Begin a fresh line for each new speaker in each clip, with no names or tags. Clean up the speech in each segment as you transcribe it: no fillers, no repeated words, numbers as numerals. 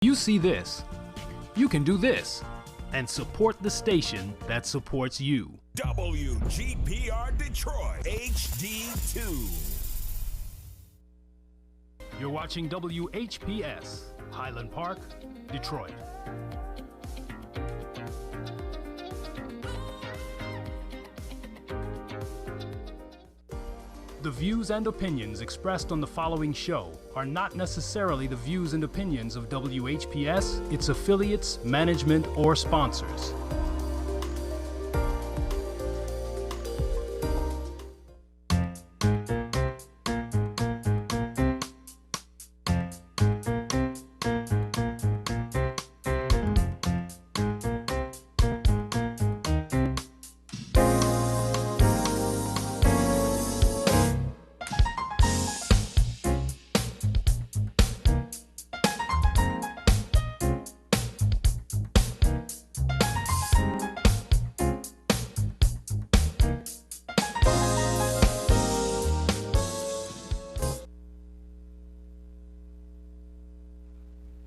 You see this, you can do this, and support the station that supports you.
WGPR Detroit HD2.
You're watching WHPS, Highland Park, Detroit. The views and opinions expressed on the following show are not necessarily the views and opinions of WHPS, its affiliates, management, or sponsors.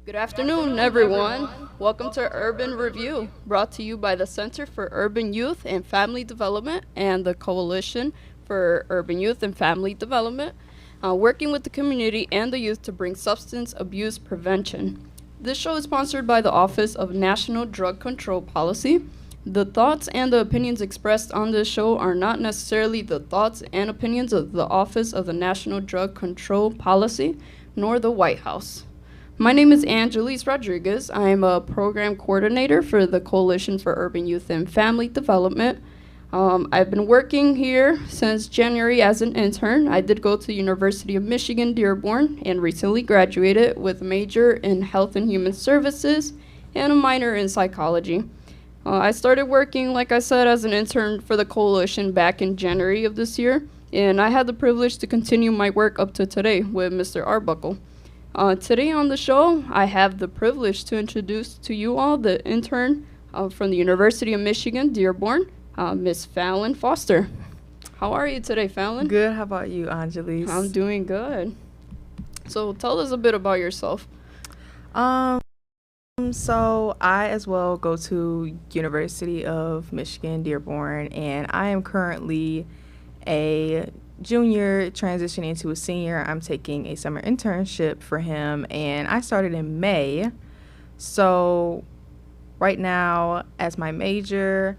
Good afternoon, everyone. Welcome to Urban Review, brought to you by the Center for Urban Youth and Family Development and the Coalition for Urban Youth and Family Development, working with the community and the youth to bring substance abuse prevention. This show is sponsored by the Office of National Drug Control Policy. The thoughts and the opinions expressed on this show are not necessarily the thoughts and opinions of the Office of the National Drug Control Policy, nor the White House. My name is Angelise Rodriguez. I am a program coordinator for the Coalition for Urban Youth and Family Development. I've been working here since January as an intern. I did go to the University of Michigan, Dearborn, and recently graduated with a major in Health and Human Services and a minor in psychology. I started working, like I said, as an intern for the Coalition back in January of this year, and I had the privilege to continue my work up to today with Mr. Arbuckle. Today on the show, I have the privilege to introduce to you all the intern from the University of Michigan, Dearborn, Miss Fallon Foster. How are you today, Fallon?
Good. How about you, Angelise?
I'm doing good. So tell us a bit about yourself.
So I as well go to University of Michigan, Dearborn, and I am currently a junior transitioning into a senior. I'm taking a summer internship for him, and I started in May. So right now, as my major,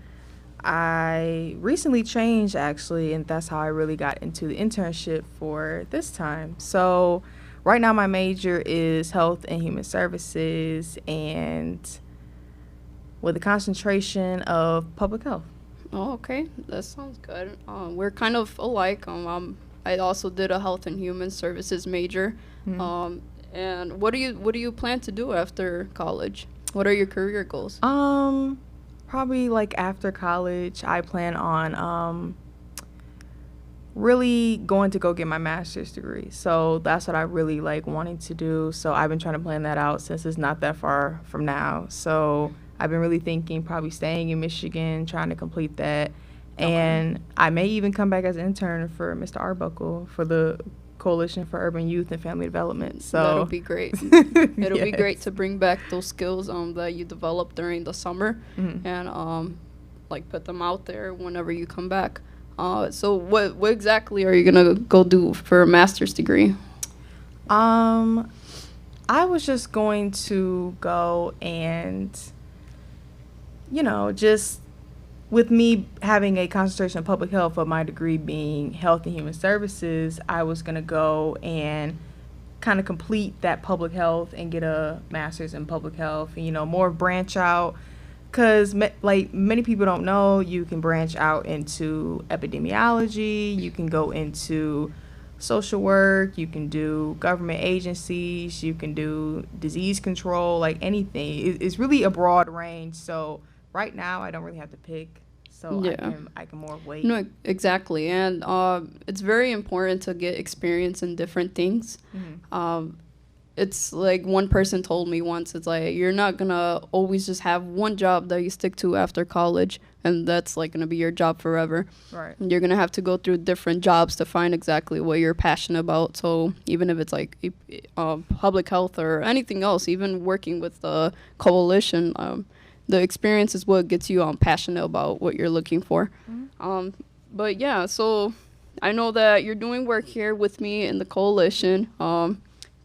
I recently changed actually, and that's how I really got into the internship for this time. So right now, my major is health and human services, and with a concentration of public health.
Oh, okay. That sounds good. We're kind of alike. I also did a health and human services major.
Mm-hmm.
And what do you plan to do after college? What are your career goals?
Probably like after college, I plan on really going to go get my master's degree. So that's what I really like wanting to do. So I've been trying to plan that out since it's not that far from now. So I've been really thinking probably staying in Michigan, trying to complete that. Okay. And I may even come back as an intern for Mr. Arbuckle for the Coalition for Urban Youth and Family Development. So
that'll be great. It'll be
Yes.
great to bring back those skills that you developed during the summer,
Mhm.
and like put them out there whenever you come back. So what exactly are you gonna go do for a master's degree?
I was just going to go and, just with me having a concentration in public health, but my degree being health and human services, I was going to go and kind of complete that public health and get a master's in public health and, more branch out. Because, many people don't know, you can branch out into epidemiology, you can go into social work, you can do government agencies, you can do disease control, like anything. It's really a broad range. So right now, I don't really have to pick. So
Yeah.
I can more wait.
No, exactly, and it's very important to get experience in different things.
Mhm.
it's like one person told me once, it's like you're not gonna always just have one job that you stick to after college, and that's like gonna be your job forever.
Right.
You're gonna have to go through different jobs to find exactly what you're passionate about. So even if it's like public health or anything else, even working with the coalition, the experience is what gets you passionate about what you're looking for. But yeah, so I know that you're doing work here with me in the coalition.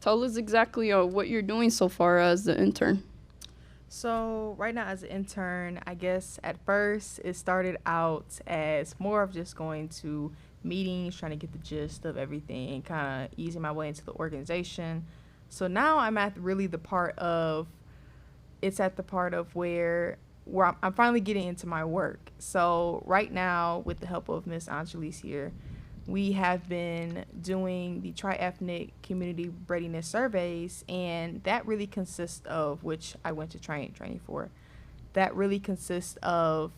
Tell us exactly what you're doing so far as the intern.
So right now as an intern, I guess at first it started out as more of just going to meetings, trying to get the gist of everything, kind of easing my way into the organization. So now I'm at really the part of, it's at the part of where I'm finally getting into my work. So right now, with the help of Miss Angelis here, we have been doing the tri-ethnic community readiness surveys, and that really consists of, which I went to training for, that really consists of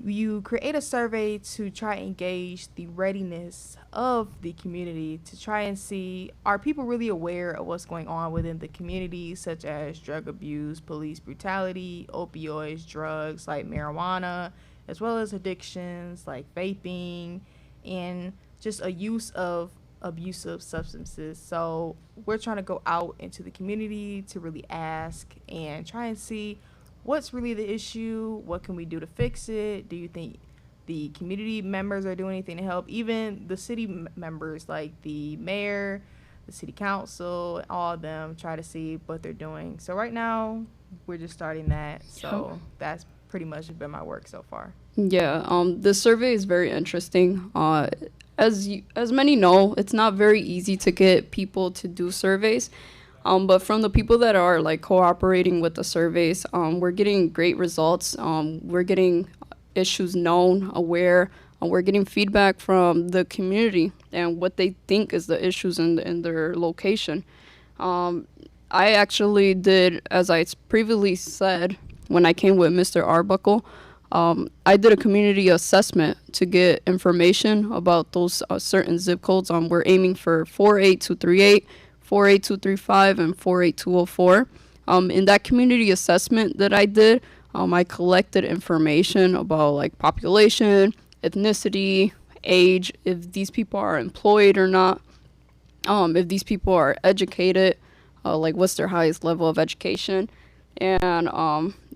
you create a survey to try and engage the readiness of the community to try and see, are people really aware of what's going on within the community, such as drug abuse, police brutality, opioids, drugs like marijuana, as well as addictions like vaping, and just a use of abusive substances. So we're trying to go out into the community to really ask and try and see what's really the issue, what can we do to fix it. Do you think the community members are doing anything to help? Even the city members, like the mayor, the city council, all of them, try to see what they're doing. So right now we're just starting that. So that's pretty much been my work so far.
Yeah, the survey is very interesting. As many know, it's not very easy to get people to do surveys. But from the people that are like cooperating with the surveys, we're getting great results. We're getting issues known, aware. We're getting feedback from the community and what they think is the issues in their location. I actually did, as I previously said, when I came with Mr. Arbuckle, I did a community assessment to get information about those certain zip codes. We're aiming for 48238, 48235, and 48204. In that community assessment that I did, I collected information about like population, ethnicity, age, if these people are employed or not, if these people are educated, like what's their highest level of education. And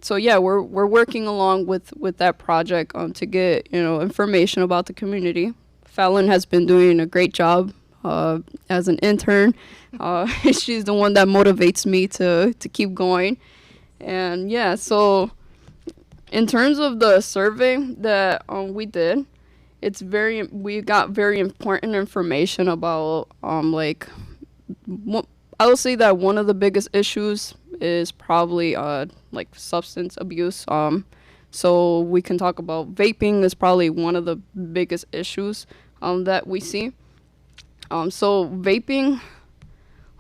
so yeah, we're working along with that project to get information about the community. Fallon has been doing a great job as an intern. She's the one that motivates me to keep going. And yeah, so in terms of the survey that we did, we got very important information about I will say that one of the biggest issues is probably like substance abuse. So we can talk about vaping is probably one of the biggest issues that we see. So vaping,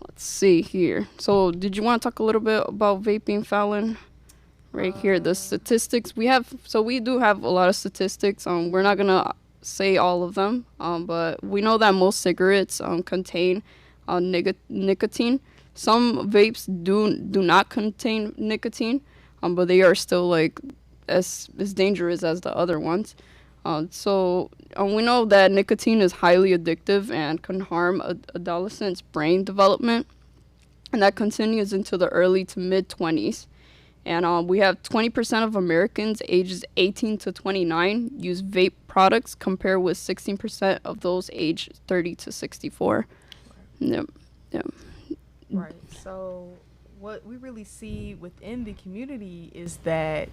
let's see here. So did you want to talk a little bit about vaping, Fallon? Right here, the statistics we have. So we do have a lot of statistics. We're not gonna say all of them, but we know that most cigarettes contain nicotine. Some vapes do not contain nicotine, but they are still like as dangerous as the other ones. So we know that nicotine is highly addictive and can harm adolescents' brain development, and that continues into the early to mid-20s. And we have 20% of Americans ages 18 to 29 use vape products, compared with 16% of those aged 30 to 64. Yep.
Right. So what we really see within the community is that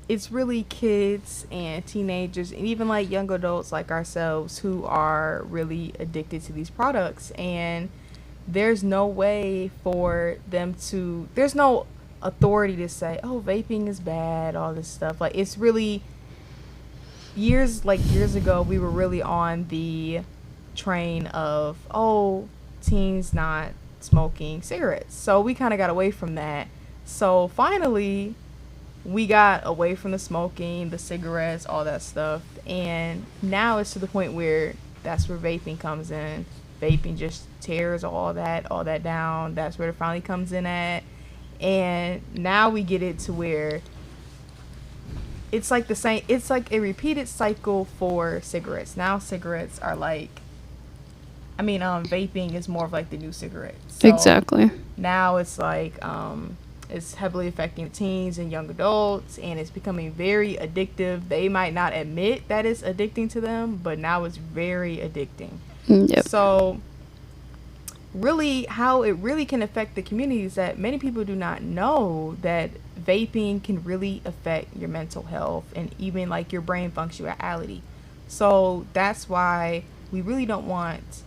it's really kids and teenagers and even like young adults like ourselves who are really addicted to these products, and there's no way for them to, there's no authority to say, oh, vaping is bad, all this stuff. Like, it's really years ago we were really on the train of, oh, teens not smoking cigarettes, so we kind of got away from that. So finally we got away from the smoking, the cigarettes, all that stuff, and now it's to the point where that's where vaping comes in. vaping just tears all that down. That's where it finally comes in at. And now we get it to where it's like the same, it's like a repeated cycle for cigarettes. Now cigarettes are like, vaping is more of like the new cigarettes. So
Exactly.
now it's like, it's heavily affecting teens and young adults, and it's becoming very addictive. They might not admit that it's addicting to them, but now it's very addicting.
Yep.
So really how it really can affect the community is that many people do not know that vaping can really affect your mental health and even like your brain functionality. So that's why we really don't want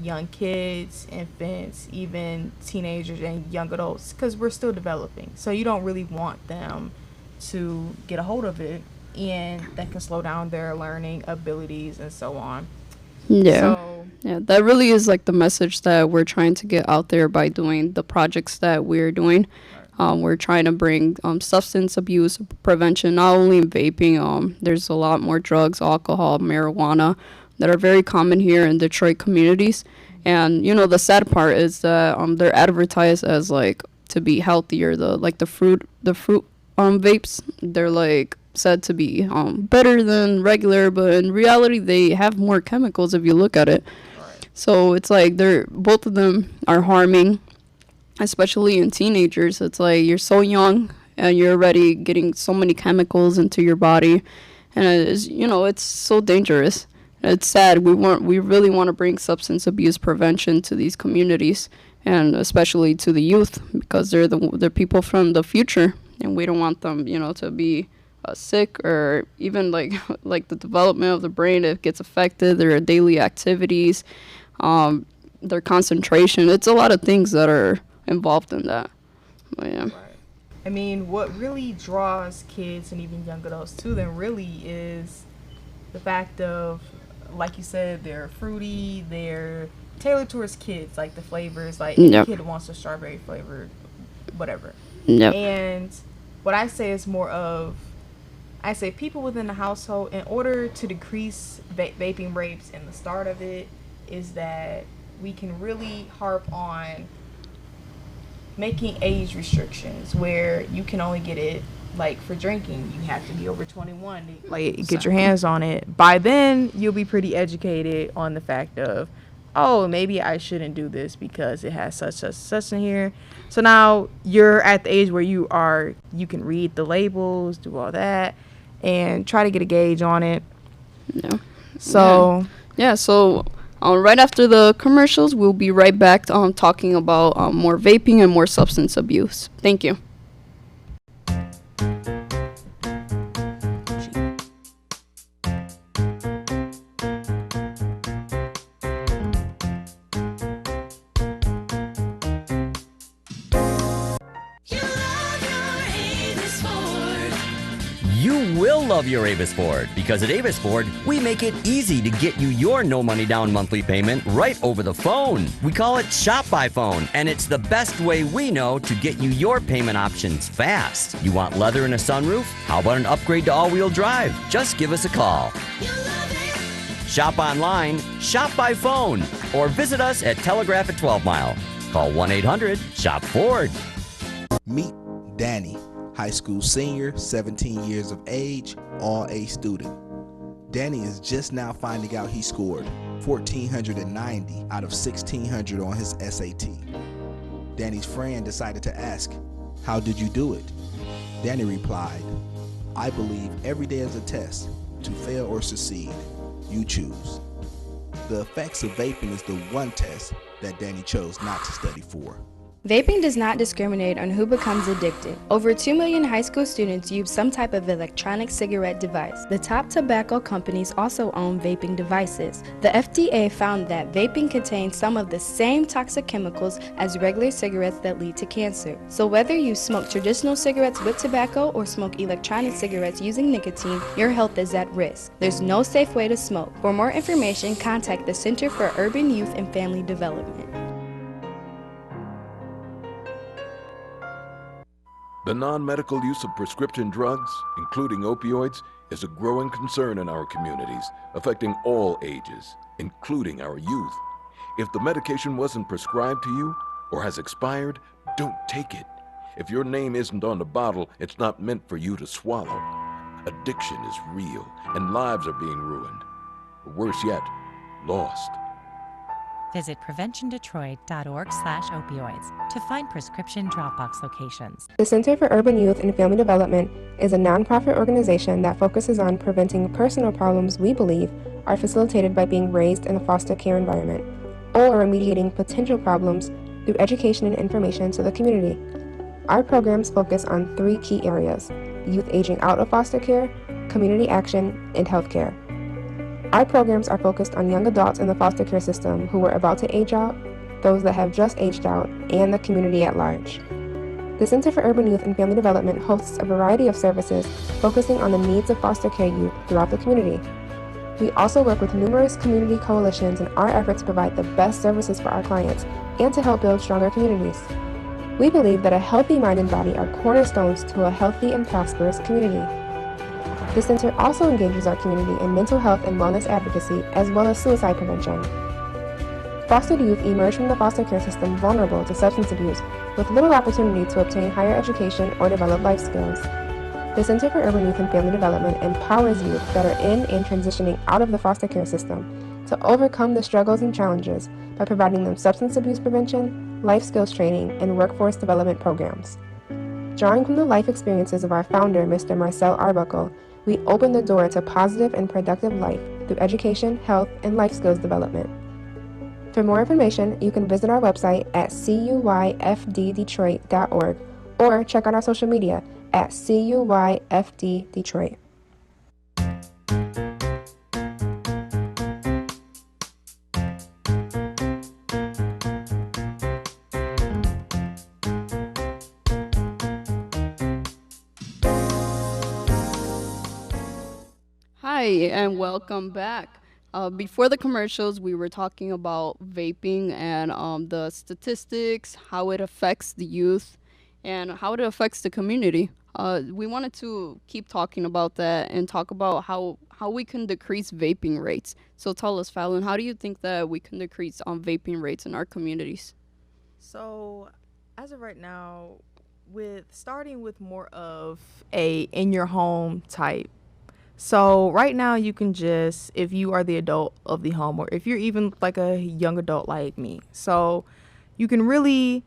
young kids, infants, even teenagers and young adults, because we're still developing. So you don't really want them to get a hold of it, and that can slow down their learning abilities and so on.
Yeah.
So
Yeah, that really is like the message that we're trying to get out there by doing the projects that we're doing. We're trying to bring substance abuse prevention, not only in vaping. There's a lot more drugs, alcohol, marijuana that are very common here in Detroit communities. And, you know, the sad part is that they're advertised as like to be healthier. The fruit vapes, they're like said to be better than regular, but in reality they have more chemicals if you look at it. So it's like both of them are harming, especially in teenagers. It's like you're so young and you're already getting so many chemicals into your body, and it's so dangerous. It's sad. We really want to bring substance abuse prevention to these communities, and especially to the youth, because they're the people from the future, and we don't want them, to be sick, or even like the development of the brain, it gets affected, their daily activities, their concentration. It's a lot of things that are involved in that. But yeah.
Right. What really draws kids and even young adults to them really is the fact of, like you said, they're fruity, they're tailored towards kids, like the flavors, like any kid wants a strawberry flavored whatever.
Yep.
And what I say is more of, I say people within the household, in order to decrease vaping rates in the start of it, is that we can really harp on making age restrictions where you can only get it, like for drinking, you have to be over 21 to like get your hands on it. By then, you'll be pretty educated on the fact of, oh, maybe I shouldn't do this because it has such in here. So now you're at the age where you can read the labels, do all that, and try to get a gauge on it.
Yeah.
So
yeah. So right after the commercials, we'll be right back talking about more vaping and more substance abuse. Thank you.
Love your Avis Ford, because at Avis Ford, we make it easy to get you your no money down monthly payment right over the phone. We call it Shop by Phone, and it's the best way we know to get you your payment options fast. You want leather and a sunroof? How about an upgrade to all-wheel drive? Just give us a call. Shop online, shop by phone, or visit us at Telegraph at 12 Mile. Call 1-800-SHOP-FORD.
Meet Danny, high school senior, 17 years of age, all A student. Danny is just now finding out he scored 1,490 out of 1,600 on his SAT. Danny's friend decided to ask, "How did you do it?" Danny replied, "I believe every day is a test. To fail or succeed, you choose." The effects of vaping is the one test that Danny chose not to study for.
Vaping does not discriminate on who becomes addicted. Over 2 million high school students use some type of electronic cigarette device. The top tobacco companies also own vaping devices. The FDA found that vaping contains some of the same toxic chemicals as regular cigarettes that lead to cancer. So whether you smoke traditional cigarettes with tobacco or smoke electronic cigarettes using nicotine, your health is at risk. There's no safe way to smoke. For more information, contact the Center for Urban Youth and Family Development.
The non-medical use of prescription drugs, including opioids, is a growing concern in our communities, affecting all ages, including our youth. If the medication wasn't prescribed to you or has expired, don't take it. If your name isn't on the bottle, it's not meant for you to swallow. Addiction is real, and lives are being ruined. Or worse yet, lost.
Visit preventiondetroit.org/opioids to find prescription Dropbox locations.
The Center for Urban Youth and Family Development is a nonprofit organization that focuses on preventing personal problems we believe are facilitated by being raised in a foster care environment, or remediating potential problems through education and information to the community. Our programs focus on 3 key areas: youth aging out of foster care, community action, and healthcare. Our programs are focused on young adults in the foster care system who are about to age out, those that have just aged out, and the community at large. The Center for Urban Youth and Family Development hosts a variety of services focusing on the needs of foster care youth throughout the community. We also work with numerous community coalitions in our efforts to provide the best services for our clients and to help build stronger communities. We believe that a healthy mind and body are cornerstones to a healthy and prosperous community. The center also engages our community in mental health and wellness advocacy, as well as suicide prevention. Fostered youth emerge from the foster care system vulnerable to substance abuse, with little opportunity to obtain higher education or develop life skills. The Center for Urban Youth and Family Development empowers youth that are in and transitioning out of the foster care system to overcome the struggles and challenges by providing them substance abuse prevention, life skills training, and workforce development programs. Drawing from the life experiences of our founder, Mr. Marcel Arbuckle, we open the door to positive and productive life through education, health, and life skills development. For more information, you can visit our website at cuyfddetroit.org or check out our social media at cuyfddetroit.
Hi, and welcome back. Before the commercials, we were talking about vaping and the statistics, how it affects the youth, and how it affects the community. We wanted to keep talking about that and talk about how we can decrease vaping rates. So tell us, Fallon, how do you think that we can decrease vaping rates in our communities?
So, as of right now, starting with more of a in-your-home type. So right now you can just, if you are the adult of the home, or if you're even like a young adult like me, so you can really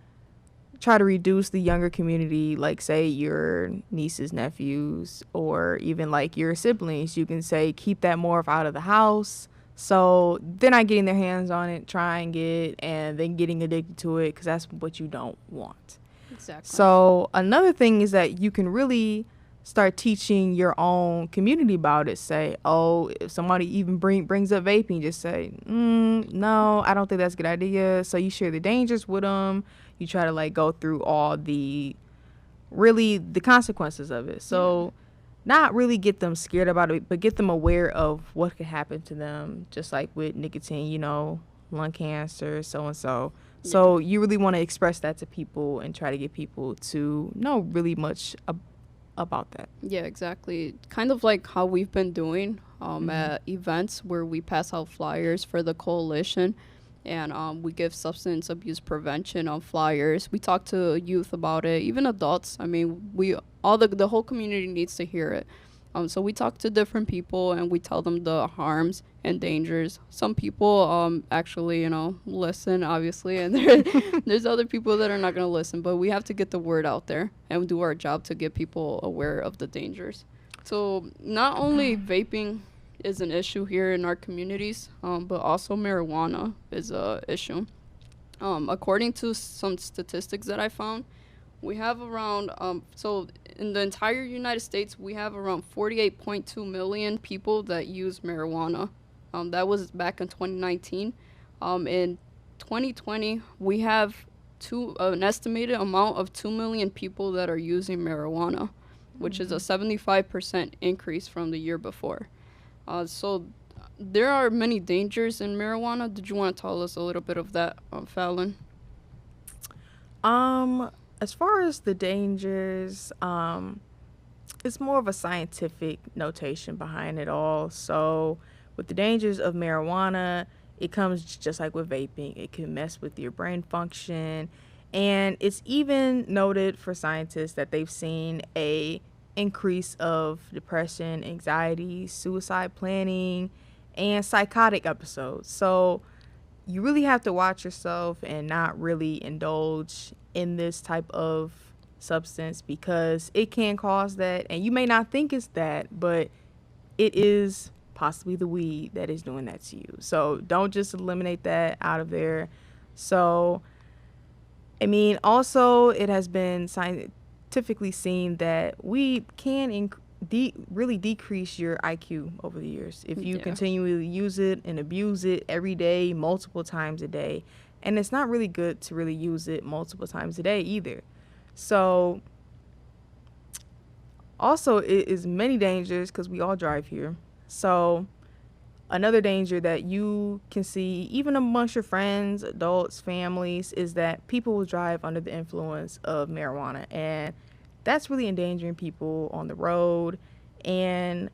try to reduce the younger community, like say your nieces, nephews, or even like your siblings. You can say keep that more out of the house, so they're not getting their hands on it, trying it, and then getting addicted to it, because that's what you don't want.
Exactly.
So another thing is that you can really start teaching your own community about it. Say, oh, if somebody even brings up vaping, just say, no, I don't think that's a good idea. So you share the dangers with them. You try to like go through all the consequences of it. So not really get them scared about it, but get them aware of what could happen to them, just like with nicotine, lung cancer, so-and-so. So you really want to express that to people and try to get people to know really much about that.
Yeah, exactly. Kind of like how we've been doing at events where we pass out flyers for the coalition, and we give substance abuse prevention on flyers. We talk to youth about it, even adults. I mean, the whole community needs to hear it. So we talk to different people and we tell them the harms and dangers. Some people actually, listen, obviously, and there's other people that are not going to listen, but we have to get the word out there and do our job to get people aware of the dangers. So not only vaping is an issue here in our communities, but also marijuana is a issue. According to some statistics that I found, we have around, so in the entire United States, we have around 48.2 million people that use marijuana. That was back in 2019. In 2020, we have an estimated amount of 2 million people that are using marijuana, which is a 75% increase from the year before. So there are many dangers in marijuana. Did you want to tell us a little bit of that, Fallon?
As far as the dangers, it's more of a scientific notation behind it all. So with the dangers of marijuana, it comes just like with vaping. It can mess with your brain function. And it's even noted for scientists that they've seen a increase of depression, anxiety, suicide planning, and psychotic episodes. So you really have to watch yourself and not really indulge in this type of substance because it can cause that. And you may not think it's that, but it is possibly the weed that is doing that to you. So don't just eliminate that out of there. So, I mean, also it has been scientifically seen that weed can really decrease your IQ over the years if you continually use it and abuse it every day, multiple times a day. And it's not really good to really use it multiple times a day either. So also it is many dangers because we all drive here. So another danger that you can see even amongst your friends, adults, families, is that people will drive under the influence of marijuana. And that's really endangering people on the road. And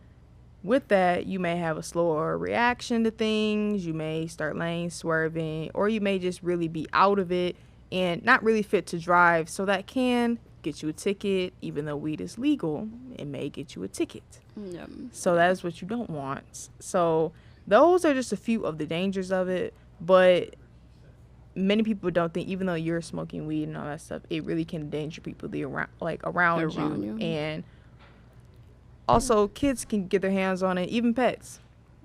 with that, you may have a slower reaction to things. You may start lane swerving, or you may just really be out of it and not really fit to drive. So that can get you a ticket. Even though weed is legal, it may get you a ticket.
Yep.
So that is what you don't want. So those are just a few of the dangers of it. But many people don't think, even though you're smoking weed and all that stuff, it really can endanger people around you. And also kids can get their hands on it, even pets.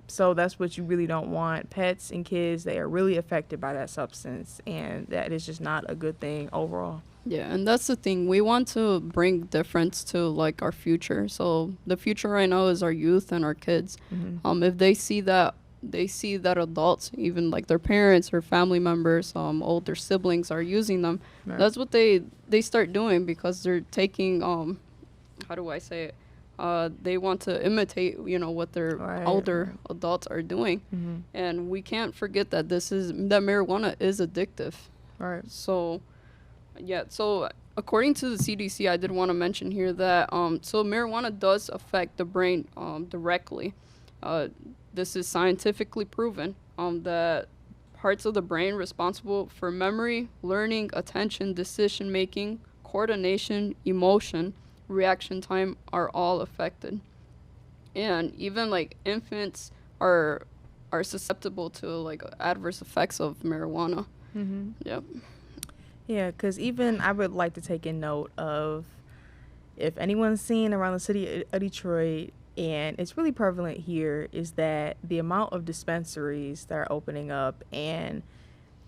So that's what you really don't want. Pets and kids, they are really affected by that substance, and that is just not a good thing overall.
Yeah, and that's the thing. We want to bring difference to like our future. So the future right now is our youth and our kids.
Mm-hmm.
If they see that adults, even like their parents or family members, older siblings are using them,
Right.
that's what they start doing because they're taking how do I say it? They want to imitate, what their
Right.
older adults are doing.
Mm-hmm.
And we can't forget that that marijuana is addictive.
Right.
So, yeah. So according to the CDC, I did want to mention here that so marijuana does affect the brain directly. This is scientifically proven that parts of the brain responsible for memory, learning, attention, decision making, coordination, emotion, reaction time are all affected. And even like infants are susceptible to like adverse effects of marijuana.
Mm-hmm.
Yep.
Yeah, because even I would like to take a note of, if anyone's seen around the city of Detroit, and it's really prevalent here, is that the amount of dispensaries that are opening up, and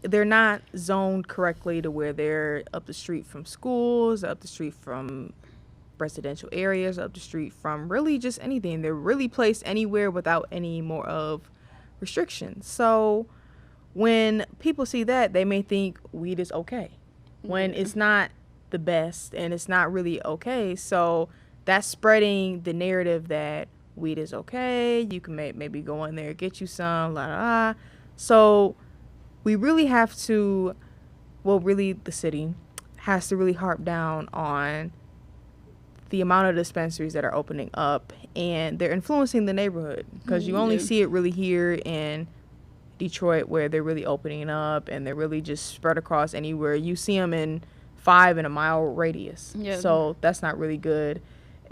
they're not zoned correctly to where they're up the street from schools, up the street from residential areas, up the street from really just anything. They're really placed anywhere without any more of restrictions. So when people see that, they may think weed is okay, when it's not the best and it's not really okay. So that's spreading the narrative that weed is okay. You can maybe go in there, get you some, la la la. So we really have to, really the city has to really harp down on the amount of dispensaries that are opening up, and they're influencing the neighborhood, because you only see it really here in Detroit, where they're really opening up and they're really just spread across anywhere. You see them in 5 in a mile radius.
Yeah.
So that's not really good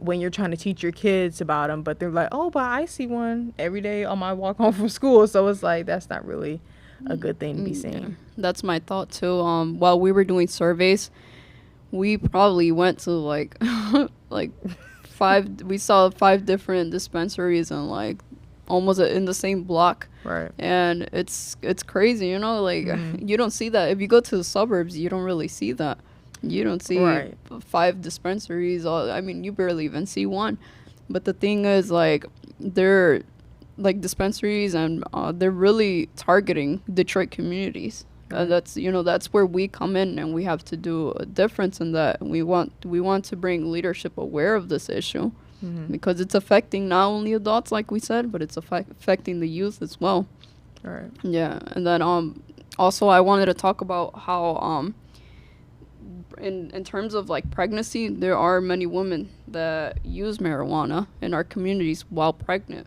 when you're trying to teach your kids about them, but they're like, oh, but I see one every day on my walk home from school. So it's like, that's not really a good thing to be seeing.
Yeah. That's my thought too. While we were doing surveys, we probably went to like we saw 5 different dispensaries and like almost in the same block.
Right.
And it's crazy, you don't see that. If you go to the suburbs, you don't really see that. You don't see 5 dispensaries. You barely even see one. But the thing is, like, they're like dispensaries, and they're really targeting Detroit communities. That's where we come in, and we have to do a difference in that. We want to bring leadership aware of this issue, because it's affecting not only adults, like we said, but it's affecting the youth as well.
Right.
Yeah, and then also I wanted to talk about how in terms of like pregnancy, there are many women that use marijuana in our communities while pregnant.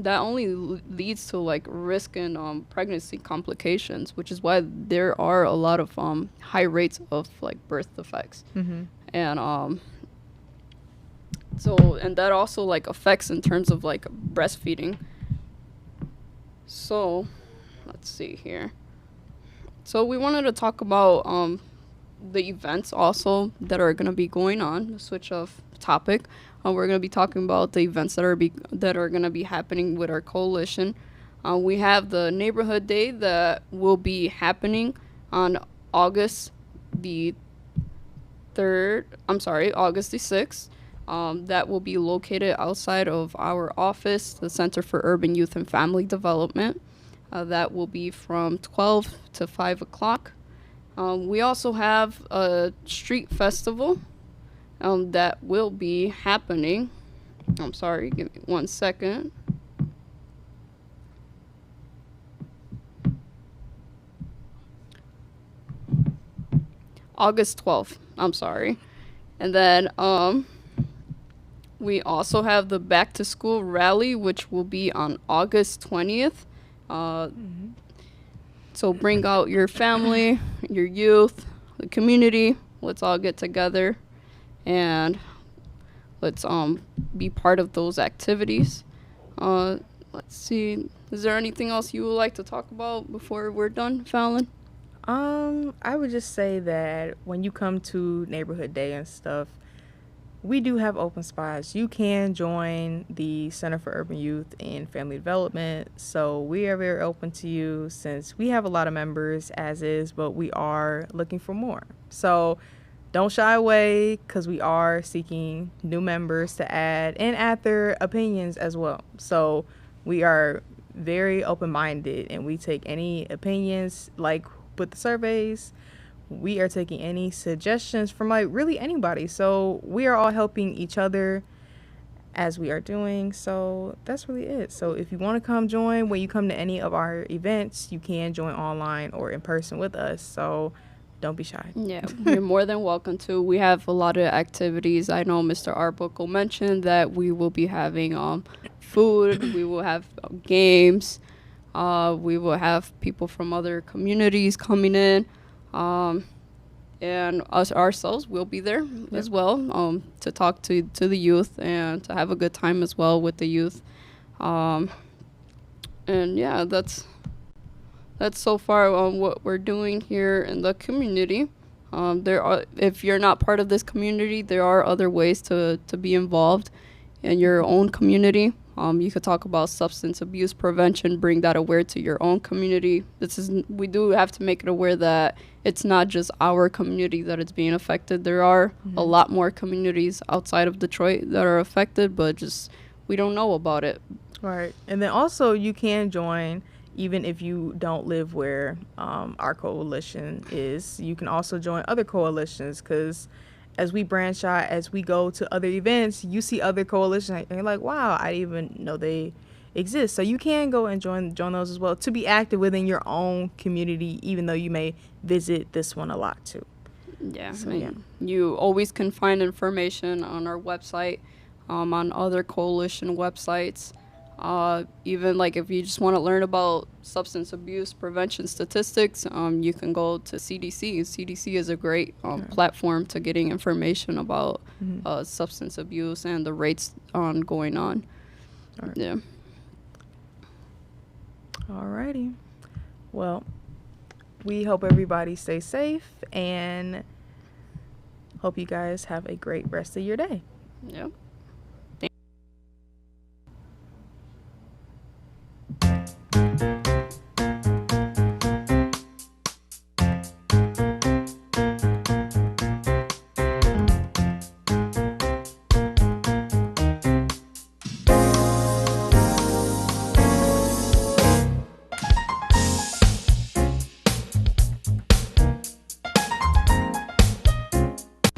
that only leads to like risk and pregnancy complications, which is why there are a lot of high rates of like birth defects. And and that also like affects in terms of like breastfeeding. So let's see here. So we wanted to talk about the events also that are going to be going on. Switch of topic. We're going to be talking about the events that are going to be happening with our coalition. We have the Neighborhood Day that will be happening on August the 6th. That will be located outside of our office, the Center for Urban Youth and Family Development. That will be from 12 to 5 o'clock. We also have a street festival that will be happening. I'm sorry, give me 1 second. August 12th, I'm sorry. And then we also have the Back to School Rally, which will be on August 20th. So bring out your family, your youth, the community. Let's all get together and let's be part of those activities. Let's see. Is there anything else you would like to talk about before we're done, Fallon?
I would just say that when you come to Neighborhood Day and stuff, we do have open spots. You can join the Center for Urban Youth and Family Development. So we are very open to you since we have a lot of members as is, but we are looking for more. So don't shy away because we are seeking new members to add and add their opinions as well. So we are very open-minded and we take any opinions like with the surveys. We are taking any suggestions from like really anybody. So we are all helping each other as we are doing. So that's really it. So if you want to come join, when you come to any of our events, you can join online or in person with us. So don't be shy.
Yeah, you're more than welcome to. We have a lot of activities. I know Mr. Arbuckle mentioned that we will be having food. We will have games. We will have people from other communities coming in. And us ourselves will be there as well to talk to the youth and to have a good time as well with the youth. And yeah, that's so far what we're doing here in the community. If you're not part of this community, there are other ways to be involved in your own community. You could talk about substance abuse prevention, bring that aware to your own community. We do have to make it aware that it's not just our community that is being affected. There are a lot more communities outside of Detroit that are affected, but just we don't know about it.
Right. And then also you can join even if you don't live where our coalition is. You can also join other coalitions because as we branch out, as we go to other events, you see other coalitions and you're like, wow, I didn't even know they exist. So you can go and join those as well to be active within your own community, even though you may visit this one a lot too.
Yeah, so, yeah. You always can find information on our website, on other coalition websites. Even like if you just want to learn about substance abuse prevention statistics, you can go to CDC. CDC is a great platform to getting information about substance abuse and the rates going on.
All right.
Yeah.
Alrighty. Well, we hope everybody stays safe and hope you guys have a great rest of your day.
Yep.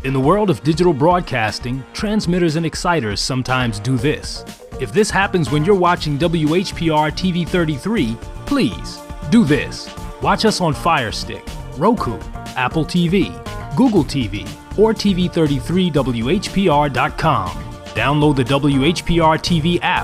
In the world of digital broadcasting, transmitters and exciters sometimes do this. If this happens when you're watching WHPR TV 33, please do this. Watch us on Fire Stick, Roku, Apple TV, Google TV, or TV33WHPR.com. Download the WHPR TV app